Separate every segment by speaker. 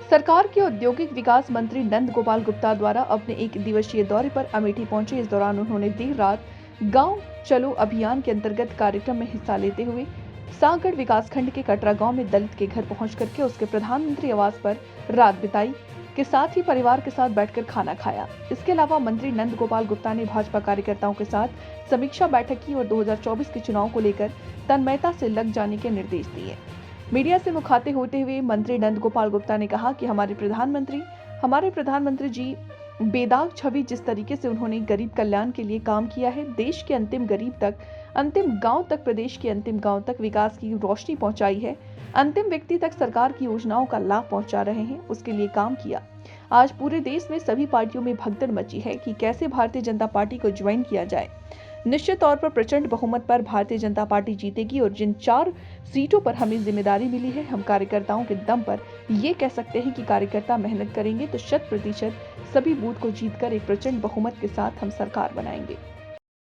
Speaker 1: सरकार के औद्योगिक विकास मंत्री नंद गोपाल गुप्ता द्वारा अपने एक दिवसीय दौरे पर अमेठी पहुंचे। इस दौरान उन्होंने देर रात गांव चलो अभियान के अंतर्गत कार्यक्रम में हिस्सा लेते हुए सागड़ विकासखंड के कटरा गांव में दलित के घर पहुंच करके उसके प्रधानमंत्री आवास पर रात बिताई के साथ ही परिवार के साथ बैठकर खाना खाया। इसके अलावा मंत्री नंद गोपाल गुप्ता ने भाजपा कार्यकर्ताओं के साथ समीक्षा बैठक की और 2024 के चुनाव को लेकर तन्मयता से लग जाने के निर्देश दिए। मीडिया से मुखातिब होते हुए मंत्री नंद गोपाल गुप्ता ने कहा कि हमारे प्रधानमंत्री जी बेदाग छवि, जिस तरीके से उन्होंने गरीब कल्याण के लिए काम किया है, देश के अंतिम गरीब तक, अंतिम गांव तक, प्रदेश के अंतिम गांव तक विकास की रोशनी पहुंचाई है, अंतिम व्यक्ति तक सरकार की योजनाओं का लाभ पहुंचा रहे हैं, उसके लिए काम किया। आज पूरे देश में सभी पार्टियों में भगदड़ मची है कि कैसे भारतीय जनता पार्टी को ज्वाइन किया जाए। निश्चित तौर पर प्रचंड बहुमत पर भारतीय जनता पार्टी जीतेगी और जिन 4 सीटों पर हमें जिम्मेदारी मिली है, हम कार्यकर्ताओं के दम पर ये कह सकते हैं कि कार्यकर्ता मेहनत करेंगे तो 100% सभी बूथ को जीतकर एक प्रचंड बहुमत के साथ हम सरकार बनाएंगे।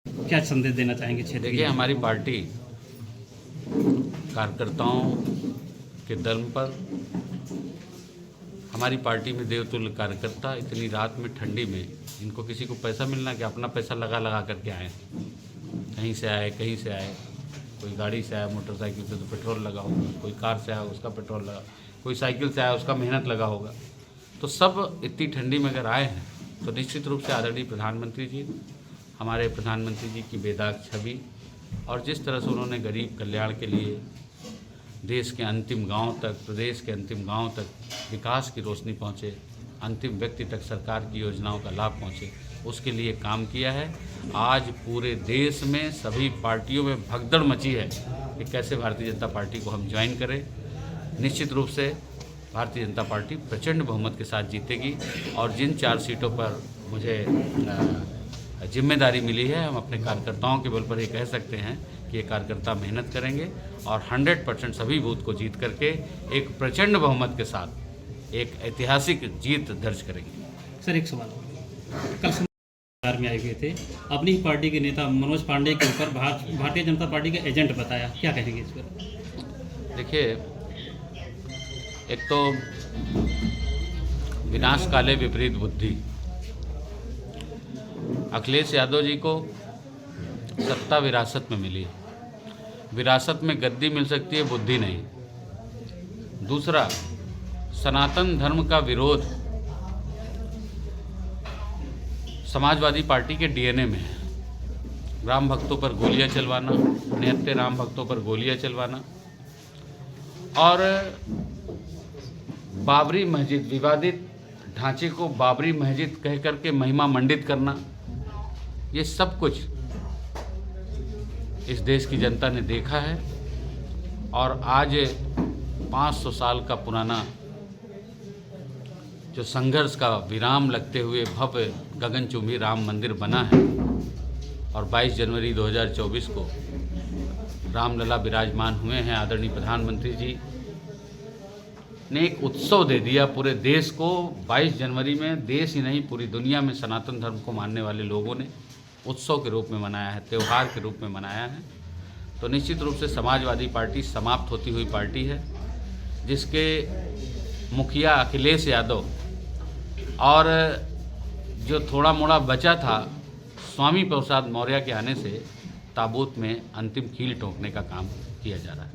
Speaker 2: क्या संदेश देना चाहेंगे क्षेत्र?
Speaker 3: देखिए, हमारी पार्टी कार्यकर्ताओं के दम पर, हमारी पार्टी में देवतुल्य कार्यकर्ता इतनी रात में ठंडी में, इनको किसी को पैसा मिलना कि अपना पैसा लगा करके आए, कहीं से आए, कोई गाड़ी से आया, मोटरसाइकिल से तो पेट्रोल लगा होगा, कोई कार से आया उसका पेट्रोल लगा, कोई साइकिल से आया उसका मेहनत लगा होगा। तो सब इतनी ठंडी में अगर आए हैं तो निश्चित रूप से आदरणीय प्रधानमंत्री जी, हमारे प्रधानमंत्री जी की बेदाग छवि और जिस तरह से उन्होंने गरीब कल्याण के लिए देश के अंतिम गांव तक, प्रदेश के अंतिम गांव तक विकास की रोशनी पहुंचे, अंतिम व्यक्ति तक सरकार की योजनाओं का लाभ पहुंचे, उसके लिए काम किया है। आज पूरे देश में सभी पार्टियों में भगदड़ मची है कि कैसे भारतीय जनता पार्टी को हम ज्वाइन करें। निश्चित रूप से भारतीय जनता पार्टी प्रचंड बहुमत के साथ जीतेगी और जिन 4 सीटों पर मुझे जिम्मेदारी मिली है, हम अपने कार्यकर्ताओं के बल पर ये कह सकते हैं कि ये कार्यकर्ता मेहनत करेंगे और 100% सभी बूथ को जीत करके एक प्रचंड बहुमत के साथ एक ऐतिहासिक जीत दर्ज करेंगे।
Speaker 2: सर, एक सवाल, कल सरकार में आए हुए थे, अपनी पार्टी के नेता मनोज पांडे के ऊपर भारतीय जनता पार्टी का एजेंट बताया, क्या कहेंगे इस पर?
Speaker 3: देखिए, एक तो विनाश काले विपरीत बुद्धि, अखिलेश यादव जी को सत्ता विरासत में मिली, विरासत में गद्दी मिल सकती है, बुद्धि नहीं। दूसरा, सनातन धर्म का विरोध समाजवादी पार्टी के डीएनए में है। राम भक्तों पर गोलियां चलवाना, निहत्थे राम भक्तों पर गोलियां चलवाना और बाबरी मस्जिद, विवादित ढांचे को बाबरी मस्जिद कह करके महिमा मंडित करना, ये सब कुछ इस देश की जनता ने देखा है और आज 500 साल का पुराना जो संघर्ष का विराम लगते हुए भव्य गगनचुंबी राम मंदिर बना है और 22 जनवरी 2024 को रामलला विराजमान हुए हैं। आदरणीय प्रधानमंत्री जी ने एक उत्सव दे दिया पूरे देश को। 22 जनवरी में देश ही नहीं, पूरी दुनिया में सनातन धर्म को मानने वाले लोगों ने उत्सव के रूप में मनाया है, त्यौहार के रूप में मनाया है। तो निश्चित रूप से समाजवादी पार्टी समाप्त होती हुई पार्टी है, जिसके मुखिया अखिलेश यादव और जो थोड़ा मोड़ा बचा था स्वामी प्रसाद मौर्य के आने से ताबूत में अंतिम कील ठोकने का काम किया जा रहा है।